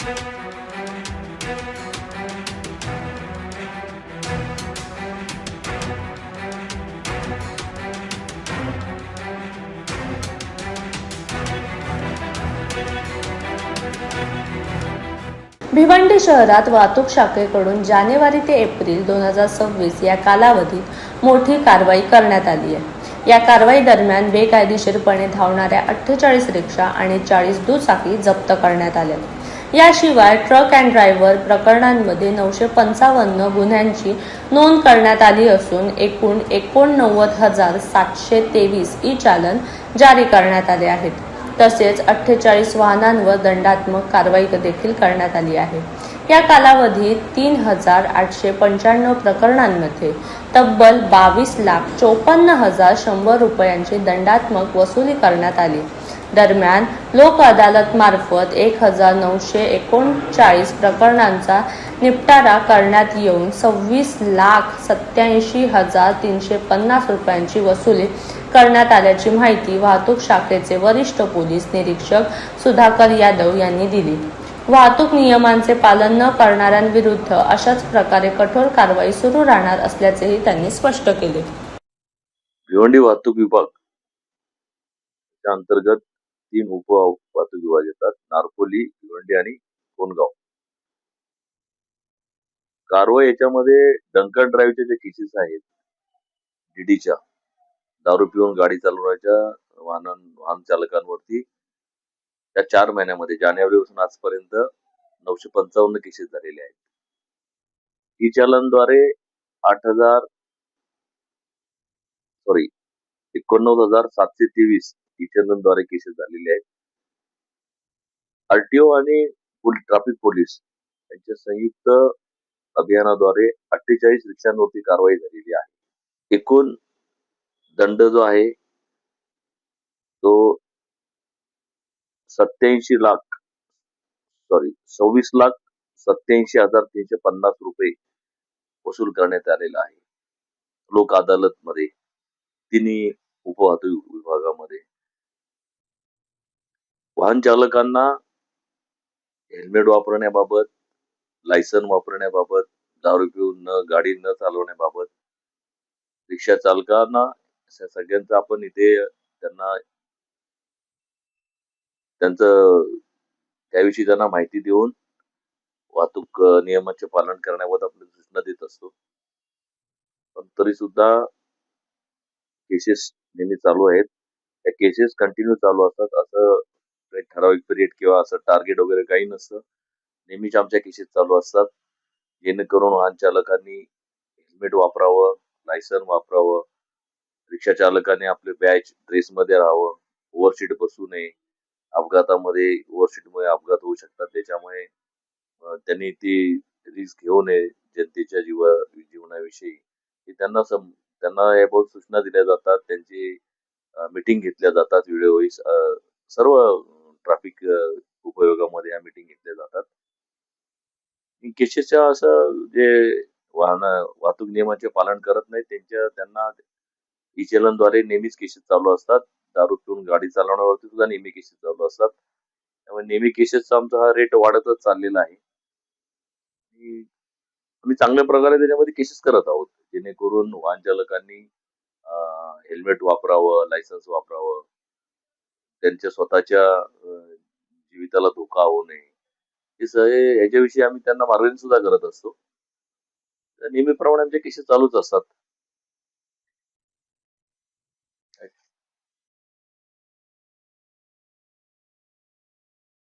भिवंडी शहरात वाहतूक शाखेकडून जानेवारी ते एप्रिल 2026 या कालावधीत मोठी कारवाई करण्यात आली आहे। या कारवाई दरम्यान बेकायदेशीरपणे धावणाऱ्या 48 रिक्षा आणि 40 दुचाकी जप्त करण्यात आल्या। याशिवाय ट्रक अँड ड्रायव्हर प्रकरणांमध्ये 955 गुन्ह्यांची नोंद करण्यात आली असून एकूण 89,723 ई-चालन जारी करण्यात आले आहेत। तसेच 48 वाहनांवर दंडात्मक कारवाई देखील करण्यात आली आहे। या कालावधीत 3,895 प्रकरणांमध्ये तब्बल 22,54,100 रुपयांची दंडात्मक वसुली करण्यात आली। दरम्यान लोक अदालत मार्फत 1,939 प्रकरणांचा निपटारा करण्यात येऊन 26,87,350 रुपयांची वसुली करण्यात आल्याची माहिती वाहतूक शाखेचे वरिष्ठ पोलीस निरीक्षक सुधाकर यादव यांनी दिली। वाहतूक नियमांचे पालन न करणाऱ्यांविरुद्ध अशाच प्रकारे कठोर कारवाई सुरू राहणार असल्याचेही त्यांनी स्पष्ट केले। भिवंडी वाहतूक विभाग अंतर्गत 3 उप वाहतूक विभाग येतात, नारपोली, भिवंडी आणि कोणगाव। कारवाई याच्यामध्ये ड्रंकन ड्राईव्हचे जे केसेस आहेत, डीडीच्या दारू पिऊन गाडी चालवण्याच्या वाहन चालकांवरती त्या 4 महिन्यामध्ये जानेवारीपासून आजपर्यंत 955 केसेस झालेले आहेत। ई चालनद्वारे 89,723 ई चालनद्वारे केसेस झालेले आहेत। आरटीओ आणि ट्रॅफिक पोलीस यांच्या संयुक्त अभियानाद्वारे 48 रिक्षांवरती कारवाई झालेली आहे। एकूण दंड जो आहे तो 26,87,350 रुपये वसूल करण्यात आलेला आहे। लोक अदालत मध्ये तिन्ही उपवाहतूक विभागामध्ये वाहन चालकांना हेल्मेट वापरण्याबाबत, लायसन वापरण्याबाबत, दारू पिऊन गाडी न चालवण्याबाबत, रिक्षा चालकांना सगळ्यांचं आपण इथे त्याविषयी त्यांना माहिती देऊन वाहतूक नियमांचे पालन करण्याबाबत आपण सूचना देत असतो। पण तरी सुद्धा केसेस नेहमी चालू आहेत। त्या केसेस कंटिन्यू चालू असतात। असं काही ठराविक पिरियड किंवा असं टार्गेट वगैरे काही नसतं। नेहमीच आमच्या केसेस चालू असतात, जेणेकरून वाहन चालकांनी हेल्मेट वापरावं, लायसन वापरावं, रिक्षा चालकांनी आपले बॅच ड्रेसमध्ये राहावं, ओव्हरसीट बसू नये। अपघातामध्ये ओव्हरसीटमुळे अपघात होऊ शकतात, त्याच्यामुळे त्यांनी ती रिस्क घेऊ नये जनतेच्या जीवनाविषयी। त्यांना याबाबत सूचना दिल्या जातात, त्यांची मीटिंग घेतल्या जातात वेळोवेळी। सर्व ट्रॅफिक उपयोगामध्ये या मीटिंग घेतल्या जातात। केसेसच्या असं जे वाहतूक नियमांचे पालन करत नाही त्यांना ई चलनद्वारे नेहमीच केसेस चालू असतात। दारू पिऊन गाडी चालवण्यावरती सुद्धा नेहमी केसेस चालू असतात। त्यामुळे नेहमी केसेसचा आमचा हा रेट वाढतच चाललेला आहे। आम्ही चांगल्या प्रकारे त्याच्यामध्ये केसेस करत आहोत, जेणेकरून वाहन चालकांनी हेल्मेट वापरावं, लायसन्स वापरावं, त्यांच्या स्वतःच्या जीविताला धोका होऊ नये, याच्याविषयी आम्ही त्यांना मार्गदर्शन सुद्धा करत असतो। नेहमीप्रमाणे आमचे केसेस चालूच असतात।